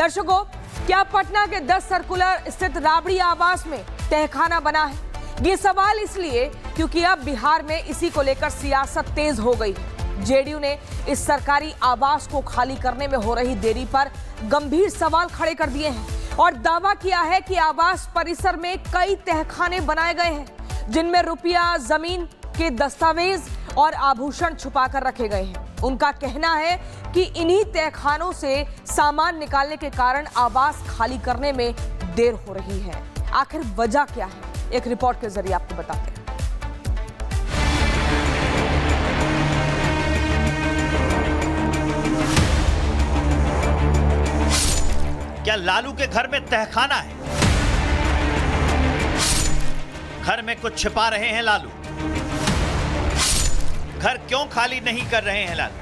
दर्शकों, क्या पटना के 10 सर्कुलर स्थित राबड़ी आवास में तहखाना बना है? ये सवाल इसलिए क्योंकि अब बिहार में इसी को लेकर सियासत तेज हो गई है। जेडीयू ने इस सरकारी आवास को खाली करने में हो रही देरी पर गंभीर सवाल खड़े कर दिए हैं और दावा किया है कि आवास परिसर में कई तहखाने बनाए गए हैं, जिनमें रुपया, जमीन के दस्तावेज और आभूषण छुपाकर रखे गए हैं। उनका कहना है कि इन्हीं तहखानों से सामान निकालने के कारण आवास खाली करने में देर हो रही है। आखिर वजह क्या है, एक रिपोर्ट के जरिए आपको बताते हैं। क्या लालू के घर में तहखाना है? घर में कुछ छिपा रहे हैं लालू? घर क्यों खाली नहीं कर रहे हैं लालू?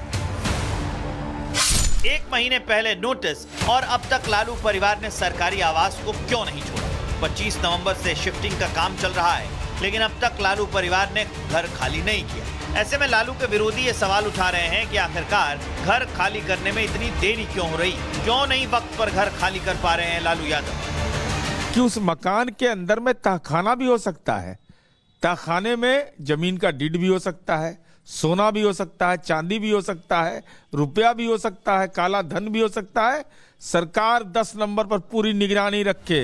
1 महीने पहले नोटिस और अब तक लालू परिवार ने सरकारी आवास को क्यों नहीं छोड़ा? 25 नवंबर से शिफ्टिंग का काम चल रहा है, लेकिन अब तक लालू परिवार ने घर खाली नहीं किया। ऐसे में लालू के विरोधी ये सवाल उठा रहे हैं कि आखिरकार घर खाली करने में इतनी देरी क्यों हो रही? क्यों नहीं वक्त पर घर खाली कर पा रहे हैं लालू यादव? कि उस मकान के अंदर में तहखाना भी हो सकता है। तहखाने में जमीन का डीड भी हो सकता है, सोना भी हो सकता है, चांदी भी हो सकता है, रुपया भी हो सकता है, काला धन भी हो सकता है। सरकार 10 नंबर पर पूरी निगरानी रखे।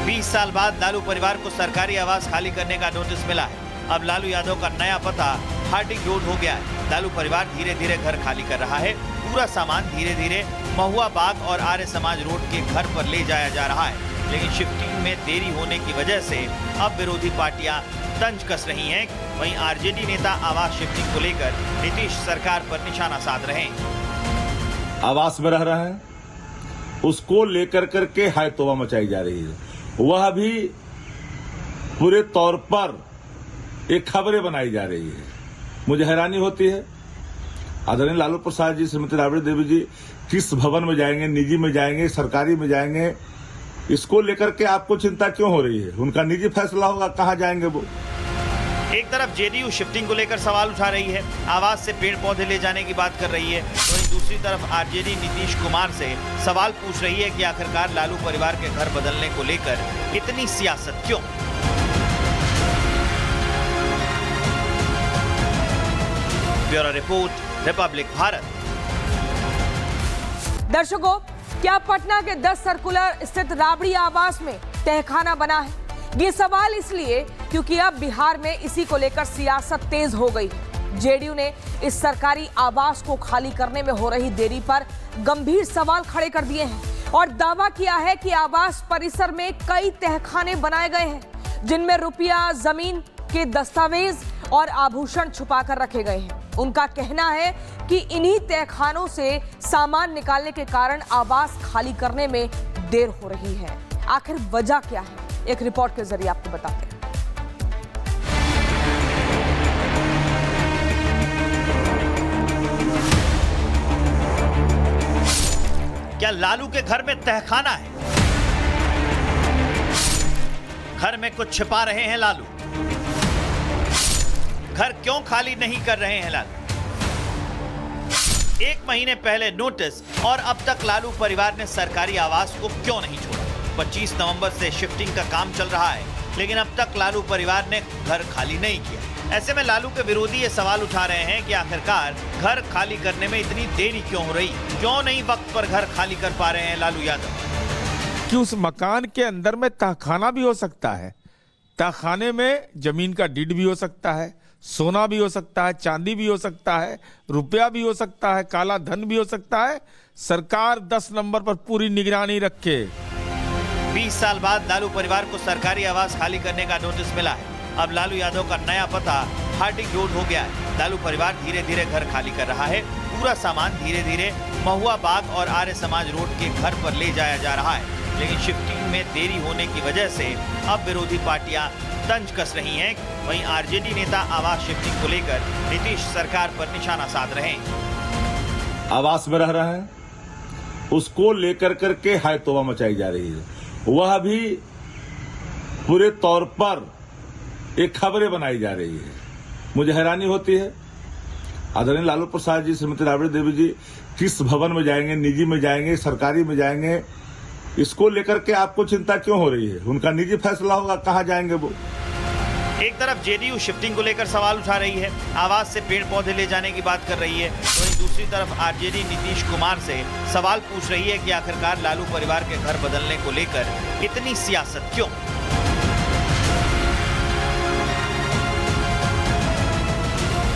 20 साल बाद लालू परिवार को सरकारी आवास खाली करने का नोटिस मिला है। अब लालू यादव का नया पता हार्डिंग रोड हो गया है। लालू परिवार धीरे धीरे घर खाली कर रहा है। पूरा सामान धीरे धीरे महुआ बाग और आर्य समाज रोड के घर पर ले जाया जा रहा है, लेकिन शिफ्टिंग में देरी होने की वजह से अब विरोधी पार्टियां तंज कस रही हैं। वहीं आरजेडी नेता आवास शिफ्टिंग को लेकर नीतीश सरकार पर निशाना साध रहे हैं। आवास में रह रहे हैं, उसको लेकर करके हाय तौबा मचाई जा रही है। वह भी पूरे तौर पर एक खबरें बनाई जा रही है। मुझे हैरानी होती है, आदरणीय लालू प्रसाद जी, श्रीमती राबड़ी देवी जी किस भवन में जाएंगे, निजी में जाएंगे, सरकारी में जाएंगे, इसको लेकर के आपको चिंता क्यों हो रही है? उनका निजी फैसला होगा, कहाँ जाएंगे वो। एक तरफ जेडीयू शिफ्टिंग को लेकर सवाल उठा रही है, आवास से पेड़ पौधे ले जाने की बात कर रही है, वहीं दूसरी तरफ आरजेडी नीतीश कुमार से सवाल पूछ रही है कि आखिरकार लालू परिवार के घर बदलने को लेकर इतनी सियासत क्यों? Bureau report, Republic Bharat. दर्शकों, क्या पटना के 10 सर्कुलर स्थित राबड़ी आवास में तहखाना बना है? ये सवाल इसलिए क्योंकि अब बिहार में इसी को लेकर सियासत तेज हो गई है। जेडीयू ने इस सरकारी आवास को खाली करने में हो रही देरी पर गंभीर सवाल खड़े कर दिए हैं और दावा किया है कि आवास परिसर में कई तहखाने बनाए गए हैं, जिनमें रुपया, जमीन के दस्तावेज और आभूषण छुपाकर रखे गए हैं। उनका कहना है कि इन्हीं तहखानों से सामान निकालने के कारण आवास खाली करने में देर हो रही है। आखिर वजह क्या है, एक रिपोर्ट के जरिए आपको बताते हैं। क्या लालू के घर में तहखाना है? घर में कुछ छिपा रहे हैं लालू? घर क्यों खाली नहीं कर रहे हैं लालू? 1 महीने पहले नोटिस और अब तक लालू परिवार ने सरकारी आवास को क्यों नहीं छोड़ा? 25 नवंबर से शिफ्टिंग का काम चल रहा है, लेकिन अब तक लालू परिवार ने घर खाली नहीं किया। ऐसे में लालू के विरोधी ये सवाल उठा रहे हैं कि आखिरकार घर खाली करने में इतनी देरी क्यों हो रही? क्यों नहीं वक्त पर घर खाली कर पा रहे हैं लालू यादव? कि उस मकान के अंदर में तहखाना भी हो सकता है। तहखाने में जमीन का डीड भी हो सकता है, सोना भी हो सकता है, चांदी भी हो सकता है, रुपया भी हो सकता है, काला धन भी हो सकता है। सरकार 10 नंबर पर पूरी निगरानी रखे। 20 साल बाद लालू परिवार को सरकारी आवास खाली करने का नोटिस मिला है। अब लालू यादव का नया पता हार्डिंग रोड हो गया है। लालू परिवार धीरे धीरे घर खाली कर रहा है। पूरा सामान धीरे धीरे महुआ बाग और आर्य समाज रोड के घर पर ले जाया जा रहा है, लेकिन शिफ्टिंग में देरी होने की वजह से अब विरोधी पार्टियां तंज कस रही हैं। वहीं आरजेडी नेता आवास शिफ्टिंग को लेकर नीतीश सरकार पर निशाना साध रहे हैं। आवास में रह रहे हैं, उसको लेकर करके हाय तौबा मचाई जा रही है। वह भी पूरे तौर पर एक खबरें बनाई जा रही है। मुझे हैरानी होती है, आदरणीय लालू प्रसाद जी, श्रीमती राबड़ी देवी जी किस भवन में जाएंगे, निजी में जाएंगे, सरकारी में जाएंगे, इसको लेकर के आपको चिंता क्यों हो रही है? उनका निजी फैसला होगा कहाँ जाएंगे वो। एक तरफ जेडीयू शिफ्टिंग को लेकर सवाल उठा रही है, आवास से पेड़ पौधे ले जाने की बात कर रही है, तो वहीं दूसरी तरफ आरजेडी नीतीश कुमार से सवाल पूछ रही है कि आखिरकार लालू परिवार के घर बदलने को लेकर इतनी सियासत क्यों।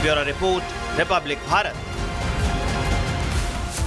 Bureau report, Republic Bharat.